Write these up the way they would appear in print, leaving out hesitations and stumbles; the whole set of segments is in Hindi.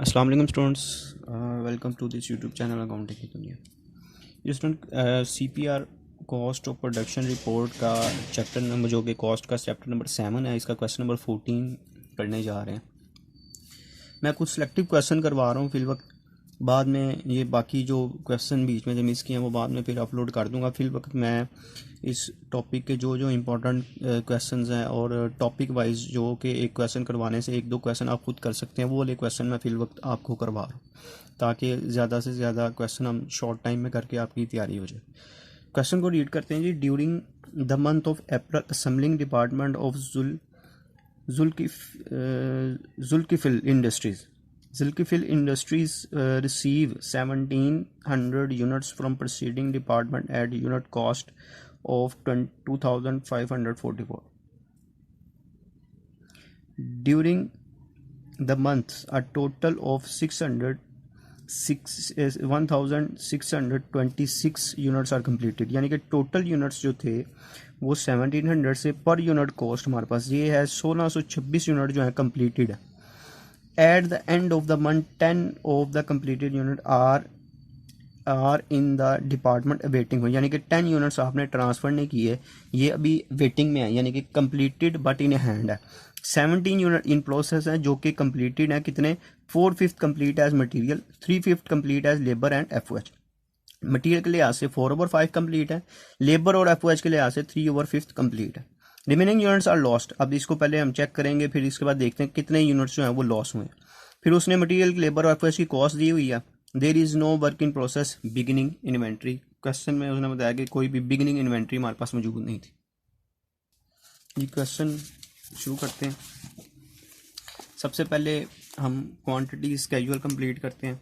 अस्सलाम वालेकुम students, welcome to this YouTube channel accounting की दुनिया। ये student CPR cost of production report का चैप्टर नंबर जो कि कॉस्ट का चैप्टर नंबर 7 है, इसका क्वेश्चन नंबर 14 पढ़ने जा रहे हैं। मैं कुछ सिलेक्टिव क्वेश्चन करवा रहा हूँ फिल वक्त, बाद में ये बाकी जो क्वेश्चन बीच में जो मिस किए हैं वो बाद में फिर अपलोड कर दूंगा। फिल वक्त मैं इस टॉपिक के जो जो इम्पोर्टेंट क्वेश्चंस हैं और टॉपिक वाइज जो कि एक क्वेश्चन करवाने से एक दो क्वेश्चन आप खुद कर सकते हैं, वो वाले क्वेश्चन मैं फिल वक्त आपको करवा रहा हूँ ताकि ज़्यादा से ज़्यादा क्वेश्चन हम शॉर्ट टाइम में करके आपकी तैयारी हो जाए। क्वेश्चन को रीड करते हैं जी। During the month of April assembling department of Zulkifil Industries receive 1700 units from preceding department at unit cost of 2544. During the month, a total of 1626 units are completed, यानी कि टोटल यूनिट्स जो थे वो 1700 से पर यूनिट कॉस्ट हमारे पास ये है 1626 यूनिट जो है कम्प्लीटेड है। At the end of the month 10 of the completed unit are in the department waiting हो, यानी कि 10 यूनिट्स आपने ट्रांसफर नहीं किए, ये अभी वेटिंग में है, यानी कि कम्प्लीटेड बट इन हैंड है। 17 यूनिट इन प्रोसेस है जो कि कम्प्लीटेड है। कितने? 4/5 complete as material, 3/5 complete as labour and FOH। Material के लिहाज से 4/5 कम्प्लीट है, लेबर और FOH के लिहाज से 3/5 कम्प्लीट है। Remaining units are lost. अब इसको पहले हम चेक करेंगे, फिर इसके बाद देखते हैं कितने यूनिट्स जो हैं वो लॉस हुए। फिर उसने मटीरियल, लेबर और FOH की कॉस्ट दी हुई है। There is no work in process beginning inventory. Question में उसने बताया कि कोई भी बिगिनिंग इन्वेंट्री हमारे पास मौजूद नहीं थी। ये क्वेश्चन शुरू करते हैं। सबसे पहले हम क्वांटिटी स्केड्यूल कंप्लीट करते हैं।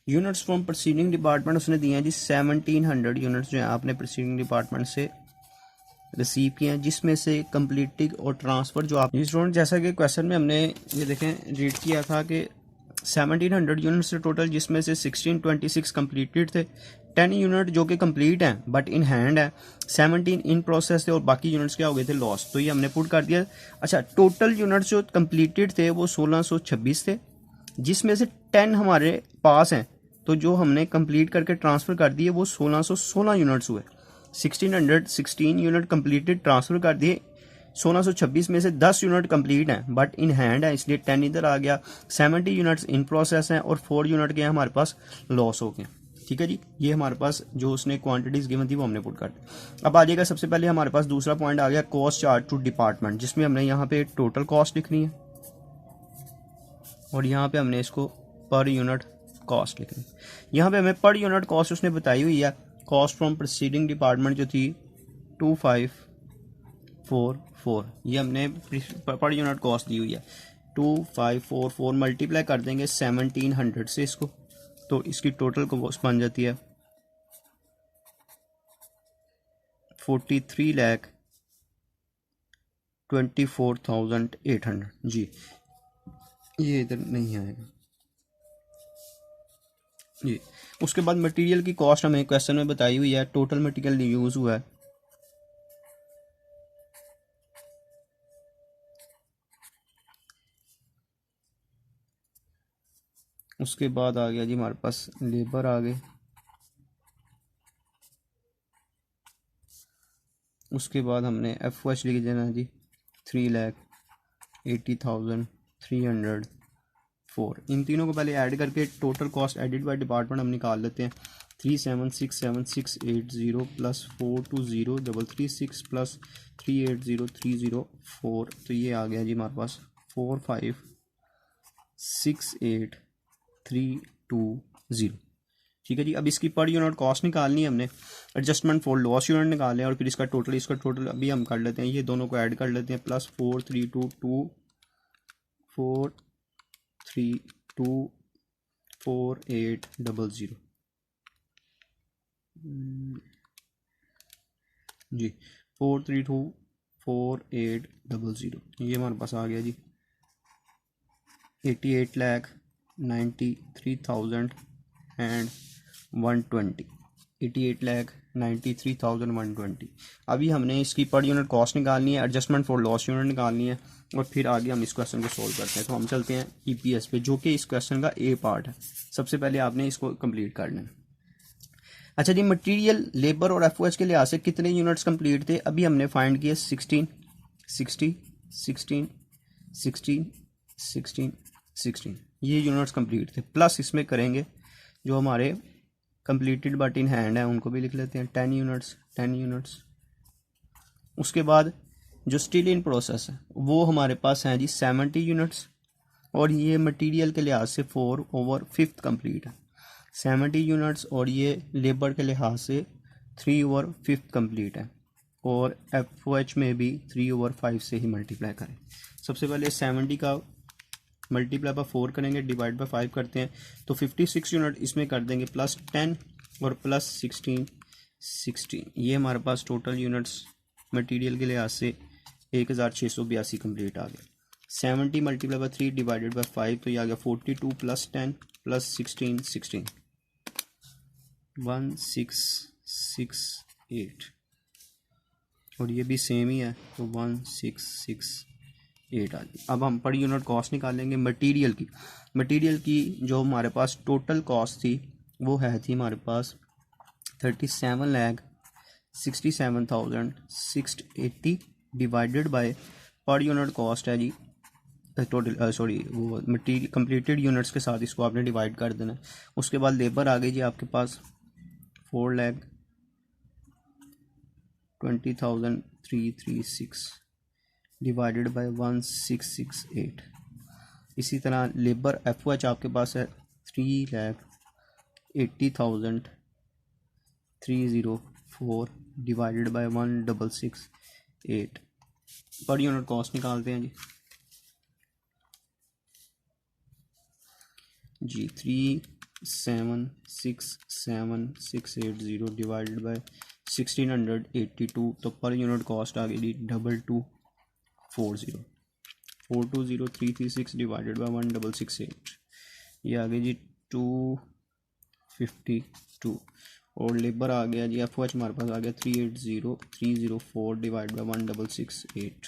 यूनिट्स फ्रॉम प्रोसीडिंग डिपार्टमेंट उसने दिए हैं जी 1700 यूनिट्स जो है आपने प्रोसीडिंग डिपार्टमेंट से रिसीव किए हैं, जिसमें से कंप्लीटिंग और ट्रांसफ़र जो आप स्टूडेंट, जैसा कि क्वेश्चन में हमने ये देखें रीड किया था कि 1700 यूनिट्स टोटल, जिसमें से 1626 कंप्लीटेड थे, 10 यूनिट जो कि कंप्लीट हैं बट इन हैंड है, 17 इन प्रोसेस थे और बाकी यूनिट्स क्या हो गए थे? लॉस। तो ये हमने पुट कर दिया। अच्छा, टोटल यूनिट्स जो कंप्लीटेड थे वो 1626 थे, जिसमें से 10 हमारे पास हैं, तो जो हमने कंप्लीट करके ट्रांसफ़र कर दिए वो 1616 यूनिट्स हुए। 1616 यूनिट कंप्लीटेड ट्रांसफ़र कर दिए, 1626 में से 10 यूनिट कंप्लीट हैं बट इन हैंड है, इसलिए 10 इधर आ गया। 70 यूनिट्स इन प्रोसेस हैं और 4 यूनिट के हमारे पास लॉस हो गए। ठीक है जी, ये हमारे पास जो उसने क्वांटिटीज़ गिवन थी वो हमने पुट कर दी। अब आ जाएगा, सबसे पहले हमारे पास दूसरा पॉइंट आ गया कॉस्ट चार्ज टू डिपार्टमेंट, जिसमें हमने यहाँ पे टोटल कॉस्ट लिखनी है और यहाँ पे हमने इसको पर यूनिट कॉस्ट लिखनी है। यहाँ पे हमें पर यूनिट कॉस्ट उसने बताई हुई है। कॉस्ट फ्रॉम प्रोसीडिंग डिपार्टमेंट जो थी 2544, ये हमने पर यूनिट कॉस्ट दी हुई है 2544। मल्टीप्लाई कर देंगे 1700 से इसको, तो इसकी टोटल कॉस्ट बन जाती है 43,24,800 जी। ये इधर नहीं आएगा जी। उसके बाद मटेरियल की कॉस्ट हमें क्वेश्चन में बताई हुई है। टोटल मटेरियल यूज़ हुआ है उसके बाद आ गया जी हमारे पास लेबर आ गए। उसके बाद हमने FOH लिख देना जी 3,80,304। इन तीनों को पहले ऐड करके total cost added by department हम निकाल लेते हैं। 3767680 प्लस 420,336 प्लस 380,304, तो ये आ गया जी हमारे पास 4568,320। ठीक है जी। अब इसकी पर यूनिट कॉस्ट निकालनी है हमने, एडजस्टमेंट फॉर लॉस यूनिट निकालने हैं और फिर इसका टोटल अभी हम कर लेते हैं, ये दोनों को ऐड कर लेते हैं। प्लस 432,4800 जी, 432,4800, ये हमारे पास आ गया जी 88,93,120, 88,93,120 93,120। अभी हमने इसकी पर यूनिट कॉस्ट निकालनी है, एडजस्टमेंट फॉर लॉस यूनिट निकालनी है, और फिर आगे हम इस क्वेश्चन को सॉल्व करते हैं। तो हम चलते हैं ईपीएस पे, जो कि इस क्वेश्चन का ए पार्ट है। सबसे पहले आपने इसको कंप्लीट करना है। अच्छा जी, मटेरियल, लेबर और एफओएच के लिहाज से कितने यूनिट्स कंप्लीट थे? अभी हमने फाइंड किए 16, 60, 16, 16, 16, 16, ये यूनिट्स कंप्लीट थे। प्लस इसमें करेंगे जो हमारे कंप्लीटेड बट इन हैंड है, उनको भी लिख लेते हैं, 10 यूनिट्स, 10 यूनिट्स। उसके बाद जो स्टिल इन प्रोसेस है वो हमारे पास है जी 70 यूनिट्स, और ये मटेरियल के लिहाज से 4/5 कंप्लीट है 70 यूनिट्स, और ये लेबर के लिहाज से 3/5 कंप्लीट है, और एफ में भी 3/5 से ही मल्टीप्लाई करें। सबसे पहले 70 का मल्टीप्लाई बाय 4 करेंगे, डिवाइड बाय 5 करते हैं, तो 56 यूनिट इसमें कर देंगे, प्लस 10 और प्लस 16, 16, ये हमारे पास टोटल यूनिट्स मटेरियल के लिहाज से 1682 कंप्लीट आ गया। 70 मल्टीप्लाई बाय 3 डिवाइडेड बाय 5, तो ये आ गया 42 प्लस 10 प्लस 16, 16, 1668, और ये भी सेम ही है, तो 1668 आ गई। अब हम पर यूनिट कॉस्ट निकालेंगे मटेरियल की। मटेरियल की जो हमारे पास टोटल कॉस्ट थी वो थी हमारे पास 37,67,680 divided by per unit cost है जी टोटल, सॉरी वो मटीरियल कंप्लीटेड यूनिट्स के साथ इसको आपने डिवाइड कर देना है। उसके बाद लेबर आ गई जी आपके पास 4,20,336 डिवाइडेड बाय 1668। इसी तरह लेबर एफओएच आपके पास है 3,80,304 divided by 1668। Per unit cost निकालते हैं जी 3,76,680 डिवाइडेड बाय 1682, तो पर यूनिट कॉस्ट आ गई जी 2240, 420336 डिवाइडेड बाय 1668, ये आ गई जी 252, और लेबर आ गया जी एफ हमारे पास आ गया 380,304 डिवाइड बाय 1668,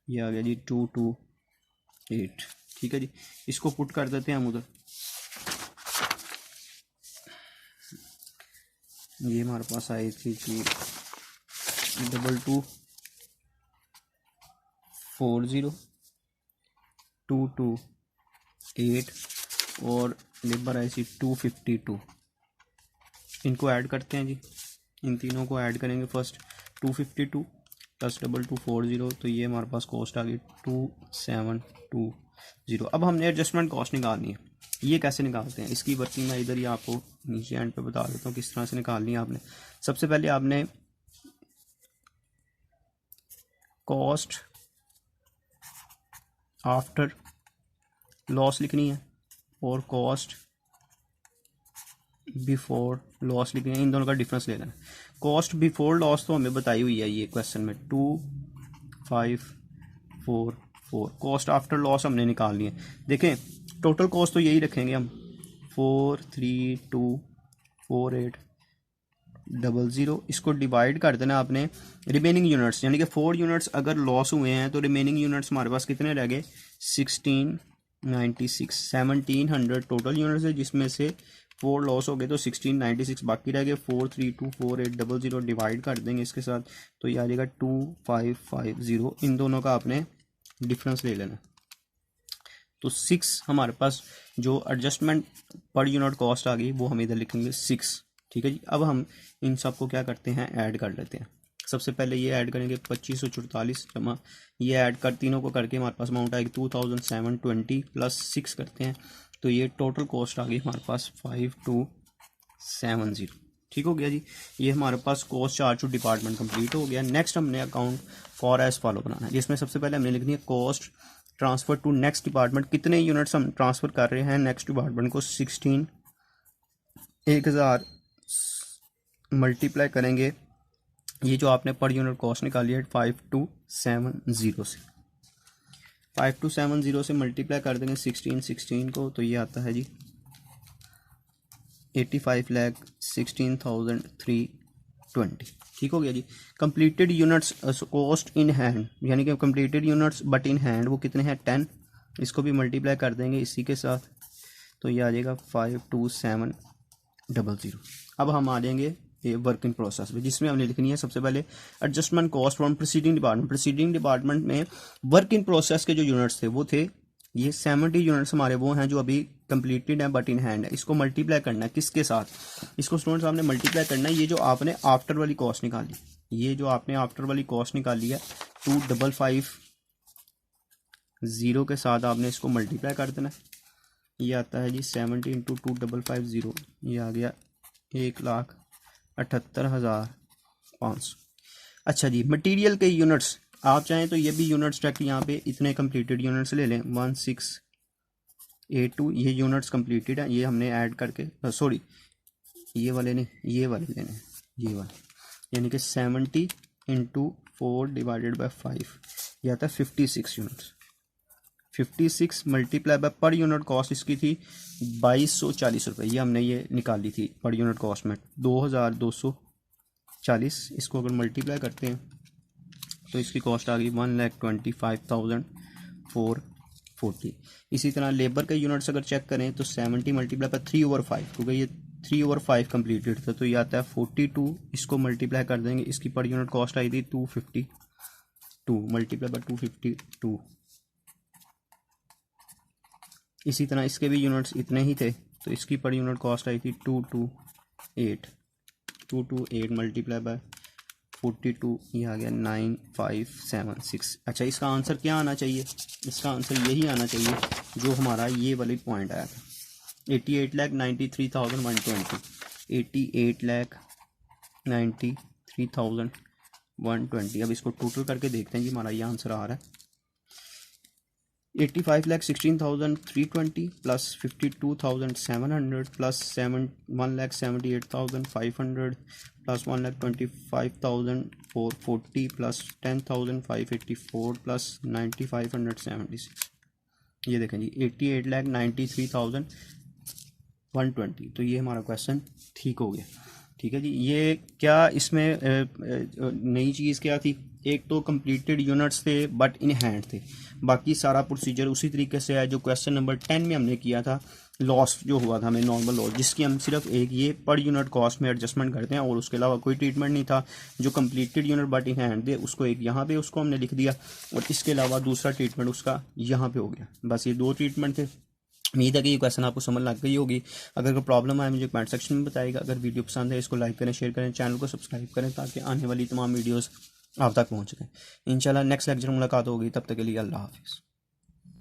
ये आ गया जी 228। ठीक है जी, इसको पुट कर देते हैं हम उधर। ये हमारे पास आई थी कि 2240,228, और लेबर आई थी 252। इनको ऐड करते हैं जी, इन तीनों को ऐड करेंगे। फर्स्ट 252 प्लस 2240, तो ये हमारे पास कॉस्ट आ गई 2720। अब हमने एडजस्टमेंट कॉस्ट निकालनी है। ये कैसे निकालते हैं, इसकी वर्किंग मैं इधर ही आपको नीचे एंड पे बता देता हूँ किस तरह से निकालनी है आपने। सबसे पहले आपने कॉस्ट आफ्टर लॉस लिखनी है और कॉस्ट बिफोर लॉस लिखनी है, इन दोनों का डिफरेंस लेना है। कॉस्ट बिफोर लॉस तो हमें बताई हुई है ये क्वेश्चन में 2544। कॉस्ट आफ्टर लॉस हमने निकालनी है। देखें टोटल कॉस्ट तो यही रखेंगे हम 4324800। इसको डिवाइड कर देना आपने रिमेनिंग यूनिट्स, यानी कि 4 यूनिट्स अगर लॉस हुए हैं तो रिमेनिंग यूनिट्स हमारे पास कितने रह गए 1696। 1700 टोटल यूनिट्स है जिसमें से 4 लॉस हो गए तो 1696 बाकी रह गए। 4324800 डिवाइड कर देंगे इसके साथ, तो ये आ जाएगा 2550। इन दोनों का आपने डिफरेंस ले लेना। तो 6 हमारे पास जो एडजस्टमेंट पर यूनिट कॉस्ट आ गई वो हम इधर लिखेंगे 6। ठीक है जी, अब हम इन सब को क्या करते हैं ऐड कर लेते हैं। सबसे पहले ये ऐड करेंगे 2544 जमा ये ऐड कर तीनों को करके हमारे पास अमाउंट आएगी 2720 प्लस 6 करते हैं, तो ये टोटल कॉस्ट आ गई हमारे पास 5270। ठीक हो गया जी, ये हमारे पास cost charge to department complete हो गया। नेक्स्ट हमने अकाउंट फॉर एज फॉलो बनाना है, जिसमें सबसे पहले हमने लिखनी है cost transfer to next department. कितने यूनिट्स हम ट्रांसफ़र कर रहे हैं नेक्स्ट डिपार्टमेंट को 16। 1000 मल्टीप्लाई करेंगे ये जो आपने पर यूनिट कॉस्ट निकाली है 5270 से। 5270 से मल्टीप्लाई कर देंगे 16 को, तो ये आता है जी 85,16,300। 20। ठीक हो गया जी। Completed units cost in hand, यानी कि completed units but in hand वो कितने हैं 10। इसको भी मल्टीप्लाई कर देंगे इसी के साथ, तो ये आ जाएगा 52700। अब हम आ जाएंगे ये वर्क इन प्रोसेस में, जिसमें हमने लिखनी है सबसे पहले adjustment cost from proceeding department. Proceeding department में वर्क इन प्रोसेस के जो यूनिट्स थे वो थे ये 70 यूनिट्स हमारे वो हैं जो अभी कंप्लीटेड है बट इन हैंड है। इसको मल्टीप्लाई करना है किसके साथ, इसको स्टूडेंट्स आपने मल्टीप्लाई करना है ये जो आपने आफ्टर वाली कॉस्ट निकाली, ये जो आपने आफ्टर वाली कॉस्ट निकाली है 2550 के साथ आपने इसको मल्टीप्लाई कर देना है। ये आता है जी 70 इंटू 2550, ये आ गया 1,78,500। अच्छा जी, मटेरियल के यूनिट्स आप चाहें तो ये भी यूनिट्स डायरेक्ट यहाँ पे इतने कंप्लीटेड यूनिट्स ले लें 1682, ये यूनिट्स कंप्लीटेड है, ये हमने ऐड करके सॉरी ये वाले नहीं ये वाले लेने हैं, ये वाले, यानी कि 70 इंटू 4 डिवाइडेड बाई 5 ये आता है 56 units. 56 multiply by per unit cost इसकी थी 2240 रुपये, ये हमने ये निकाली थी पर यूनिट कॉस्ट में 2240। इसको अगर मल्टीप्लाई करते हैं तो इसकी कॉस्ट आ गई 1,25,440। इसी तरह लेबर के यूनिट्स अगर चेक करें तो 70 मल्टीप्लाई बाय 3/5, क्योंकि ये 3/5 कंप्लीटेड था तो ये आता है 42। इसको मल्टीप्लाई कर देंगे, इसकी पर यूनिट कॉस्ट आई थी 252 मल्टीप्लाई बाय 252। इसी तरह इसके भी यूनिट्स इतने ही थे तो इसकी पर यूनिट कॉस्ट आई थी 228 मल्टीप्लाई बाय 42, ये आ गया 9576। अच्छा, इसका आंसर क्या आना चाहिए, इसका आंसर यही आना चाहिए जो हमारा ये वाली पॉइंट आया था 88,93,120। 88,93,120। अब इसको टोटल करके देखते हैं जी हमारा ये आंसर आ रहा है 85,16,320 plus 52,700 plus 1,78,500 plus 1,25,440 plus 10,584 plus 9,576। ये देखें जी 88,93,120। तो ये हमारा क्वेश्चन ठीक हो गया। ठीक है जी। ये क्या इसमें नई चीज़ क्या थी, एक तो कंप्लीटेड यूनिट्स थे बट इन हैंड थे, बाकी सारा प्रोसीजर उसी तरीके से है जो क्वेश्चन नंबर 10 में हमने किया था। लॉस जो हुआ था हमें नॉर्मल लॉस, जिसकी हम सिर्फ एक ये पर यूनिट कॉस्ट में एडजस्टमेंट करते हैं और उसके अलावा कोई ट्रीटमेंट नहीं था। जो completed unit but in hand थे उसको एक यहाँ पे उसको हमने लिख दिया और इसके अलावा दूसरा ट्रीटमेंट उसका यहाँ पे हो गया। बस ये 2 ट्रीटमेंट थे। उम्मीद है कि ये क्वेश्चन आपको समझ लग गई होगी। अगर कोई प्रॉब्लम आए मुझे कमेंट सेक्शन में बताइएगा। अगर वीडियो पसंद है इसको लाइक करें, शेयर करें, चैनल को सब्सक्राइब करें ताकि आने वाली तमाम वीडियोस आप तक पहुँच सकें। इंशाल्लाह नेक्स्ट लेक्चर मुलाकात होगी, तब तक के लिए अल्लाह हाफिज़।